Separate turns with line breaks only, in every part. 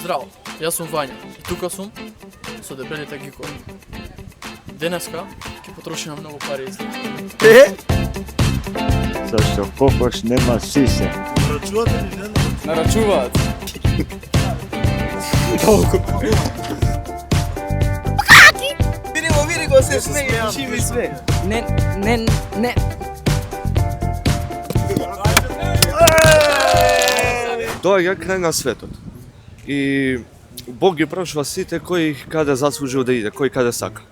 Здраво, јас сум Вања и тука сум со дебелите гикови. Денеска ќе потрошиме многу пари.
Зашто кокош нема сисе?
Нарачувате ли не?
Нарачуваат. Толку. Види го се смее, шими све. Не.
Доаѓа крај на светот. И Бог ги прашува сите кој каде заслужил да иде, кој каде сака.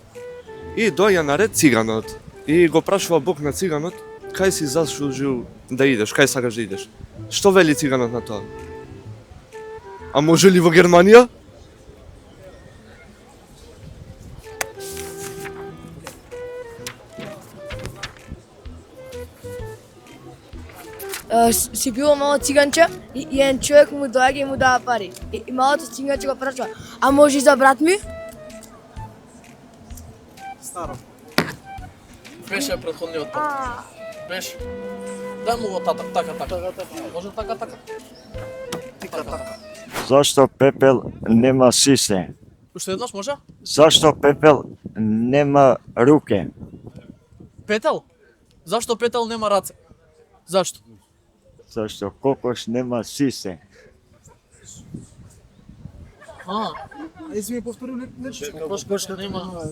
И доаѓа наред циганот. И го прашува Бог на циганот, кај си заслужил да идеш, кај сакаш да идеш. Што вели циганот на тоа? А може ли во Германија?
Си било мало циганче и еден човек му доаѓа и му дава пари. И малото циганче го прашува: "А може и за брат ми?"
Старо.
Беше претходниот пат. Беше. Дај му го така. Може така.
Зашто пепел нема сисе?
Уште еднаш може?
Зашто пепел нема руке?
Петел? Зашто петел нема раце? Зашто?
Зашто кокош нема сисе?
Ајде ми повтори нешто.
Кокош нема.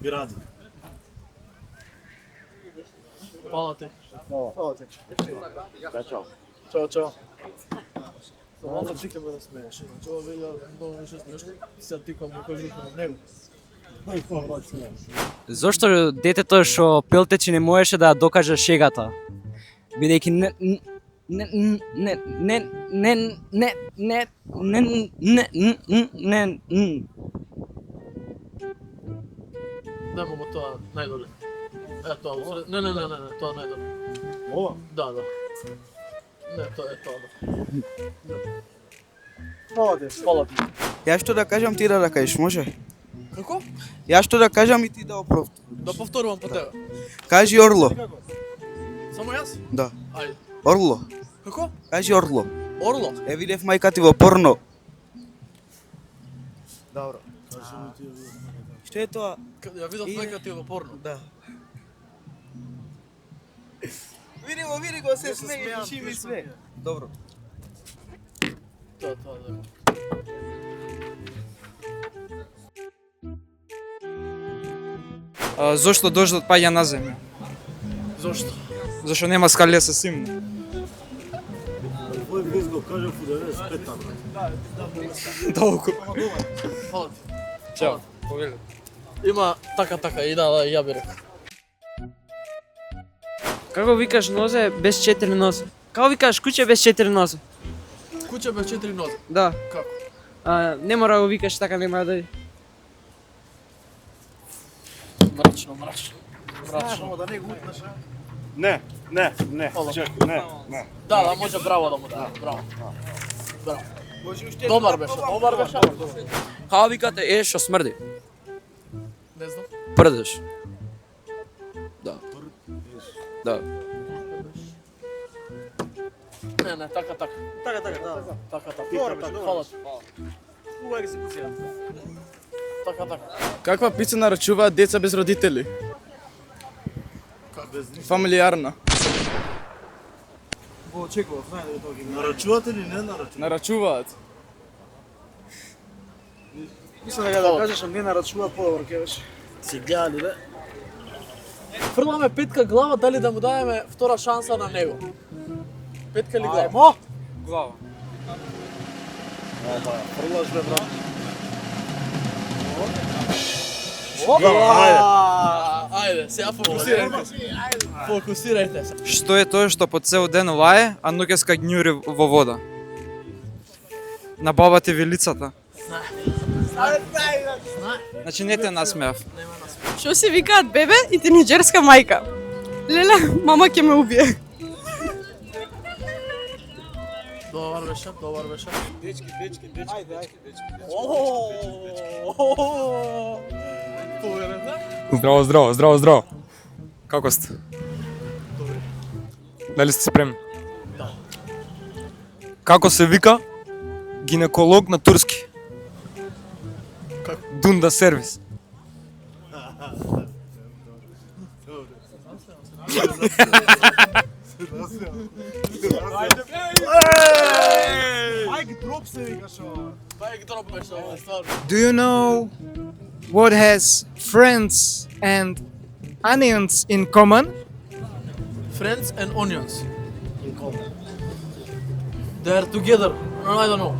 Гради.
Фала ти.
Чао. Мало тика ме да смееш. Ова велја многу више смешно. Сега тикам му кажу на него. Ај фала се.
Зошто детето што пелтечи не можеше да докаже шегата? Бидејќи не
Дај му го тоа најдоле. Тоа. Не, тоа најдоле.
Ова?
Да. Не, тоа е тоа.
Фала ти.
Јас што да кажам, ти да кажеш, може?
Како?
Јас што да кажам и ти да оправ.
Да повторувам по тебе.
Кажи орло.
Само јас?
Да.
Ајде.
Орло.
Како?
Кажи орло.
Орло.
Е видев мајка ти во порно.
Добро.
Што е тоа?
Ја видов мајка ти во порно.
Да. Види го се смее, шими све. Добро.
Тоа, да.
Зошто дождот паѓа на земја?
Зошто?
Зашто нема скале со симно.
Твој виз го кажа фудале спетан.
Толку.
Фала ти.
Чао. Повели.
Има така и да, ја би рекол.
Како викаш нозе без 4 нозе? Како викаш куќе без 4 нозе?
Куќа без 4 нозе.
Да.
Како?
Не мора да го викаш така, нема да.
Мрачно.
Да не го утнаш.
Не.
Фала.
Чекај, не.
Да, може браво да му да. Браво. Добар беше.
Како викате е што смрди?
Не знам.
Прдеш. Да.
Не, така. Така. Фала ти.
Ува екзекуција.
Така.
Каква пица нарачуваат деца без родители? Фамилиарна.
Го очекував, знај да тоа ги. Нарачувате ли не нарачувате?
Нарачуваат.
Мислам дека да кажеш, не нарачува подобро ќе беше. Си гледали, бе?
Фрламе петка глава, дали да му дадеме втора шанса на него? Петка или глава?
Глава.
Фрлаш, бе, брат.
Ајде, сега фокусирајте се.
Што е тоа што по цел ден лае, а ноќеска ѓури во вода? На баба ти вилицата. Значи не те насмеав.
Што се викаат бебе и тинеџерска мајка? Леле, мама ќе ме убие.
Добар беше.
Дечки. Ајде.
Здраво. Како сте? Дали сте спремни? Да. Како се вика гинеколог на турски.
Како?
Дунда сервис.
Майк дроп се викаш ова.
Бајк дроп беше ова, стварно.
Do you know what has friends and onions in common?
Friends and onions. They are together. No, I don't know.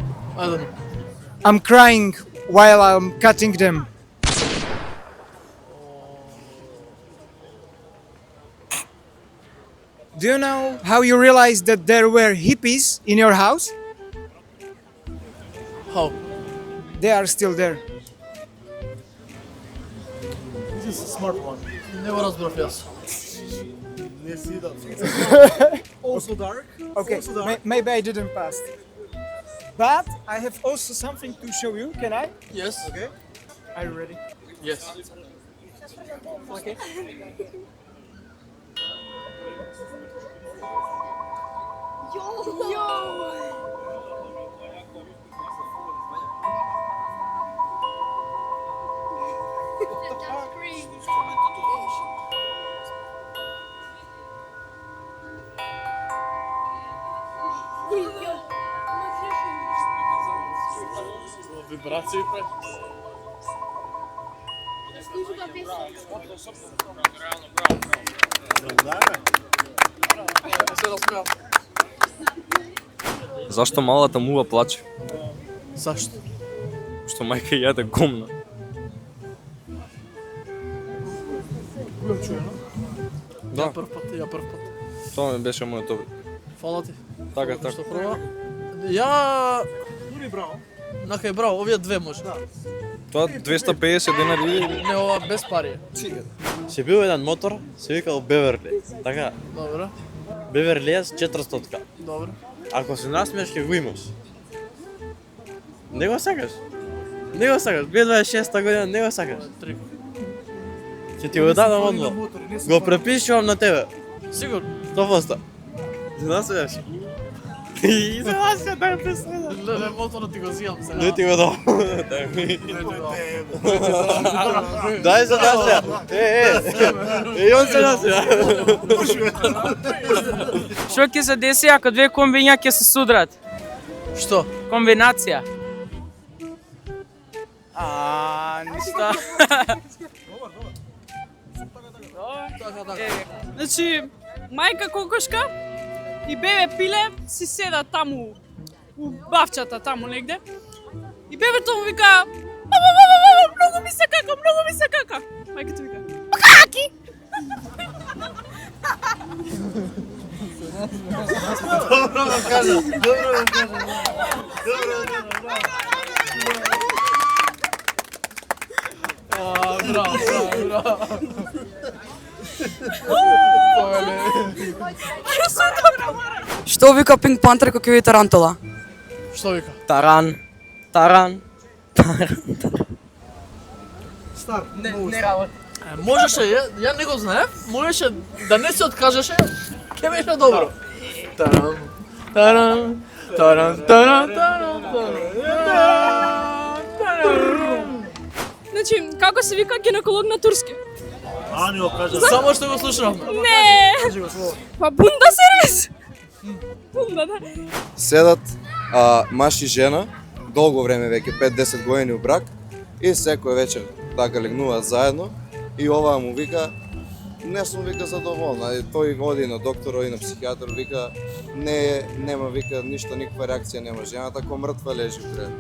I'm crying while I'm cutting them. Do you know how you realized that there were hippies in your house?
How?
They are still there.
This is a smart one.
Не го разбрав јас.
Не си да. Also dark.
Okay,
Also dark.
maybe I didn't pass. But I have also something to show you. Can I?
Yes.
Okay.
Are you ready?
Yes.
Okay.
Вибрации прави. Се распеа.
Зашто малата мува плаче?
Зашто?
Што мајка јаде гомна.
Го чуено?
Да,
Ја прв пат.
тоа ми беше мојот обид.
Фала ти.
Така,
Што
така.
прва? Ја
Дури браво.
Нахај браво, овие две може.
Тоа 250 денари.
Не ова без пари.
Се бил еден мотор, се викал Беверли. Така,
Добро.
Беверли е 400.
Добро.
Ако се насмееш, ќе го имаш. Не го сакаш? Не го сакаш. 2026 година не го сакаш.
Три.
Ќе ти го дадам одмah. Го препишувам на тебе.
Сигурно.
100%. Се насмееш? И се насмееш, дай преследа.
Леле, моторот ти го зијам сега.
Не ти го дам. Дай се насмеја. И он се насмеја.
Што ќе се деси ако две комбиња ќе се судрат?
Што?
Комбинација. Ништа.
Значи, мајка кокошка и бебе пиле си седат таму у бавчата таму негде. И бебето му вика: "Мама, многу ми се кака, многу ми се кака." Мајката вика: "Каки?"
Добро го кажа. Добро го кажа.
Браво, браво.
Што вика Пинк Пантер кога ќе види тарантула?
Што вика?
Таран. Таран.
Стар.
Не работи.
Можеше, ја не го знаев, можеше да не се откажеше, ќе беше добро. Тарам, тарам, тарам, тарам, тарам, тарам.
Значи, како се вика гинеколог на турски?
Ани го кажа.
Само што го слушнав.
Не!
Кажи го слово.
Па бунда сервис. Бунда, да.
Седат маж и жена, долго време веќе 5-10 години у брак и секој вечер така легнуваат заедно и оваа му вика не сум вика задоволна. И тој оди на доктор, оди на психијатар, вика нема вика ништо, никаква реакција нема. Жената ко мртва лежи пред.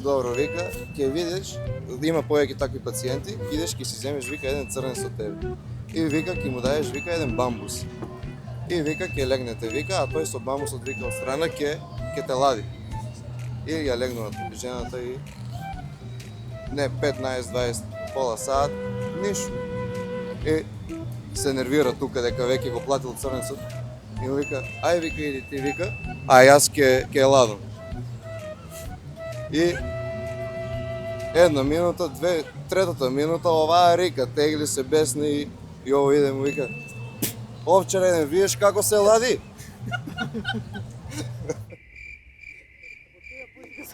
Добро, вика, ќе видиш, има повеќе такви пациенти, идеш ќе си земеш вика еден црнен со тебе. И вика ќе му даеш вика еден бамбус. И вика ќе легнете вика, а тој со бамбусот вика од страна ќе те лади. И ја легнуваат жената и не 15-20 пола саат, ништо. И се нервира тука дека веќе го платил црнецот. И му вика, ај вика иди ти вика, а јас ќе ладам. И една минута, две, третата минута оваа рика, тегли се бесни и ово иде му вика, овчар еден, видиш како се лади?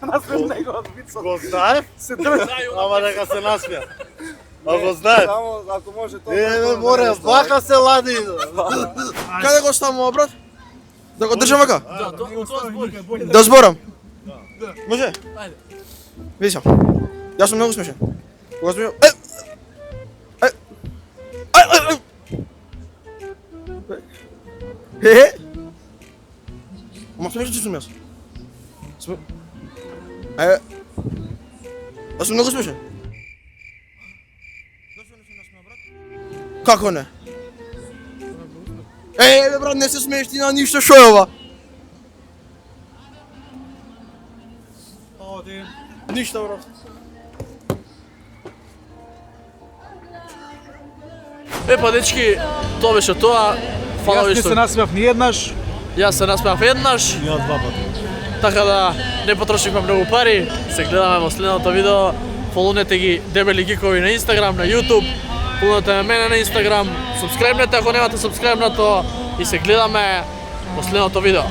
Го знаев? Ама дека се насмеа. А го знаев?
Само ако може тоа.
Еве, море, вака се лади.
Каде го ставам, брат? Да го држам вака?
Да, тоа збори.
Да зборам. Може?
Ајде.
Види сам. Јас сум многу смешен. Кога сум Ама смешен че сум јас. Јас сум многу смешен. Како не? Бе, брат, не се смееш ти на ништо, шо е ова? Ништо, брат.
Па дечки, тоа беше тоа. Фала ви
Јас не
што.
се насмеав ни еднаш.
Јас се насмеав еднаш.
И од два пати.
Така да не потрошивме многу пари. Се гледаме во следното видео. Фолунете ги Дебели Гикови на Инстаграм, на Јутуб. Фолунете ме мене на Инстаграм. Субскрајбнете ако немате субскрајбнато и се гледаме во следното видео.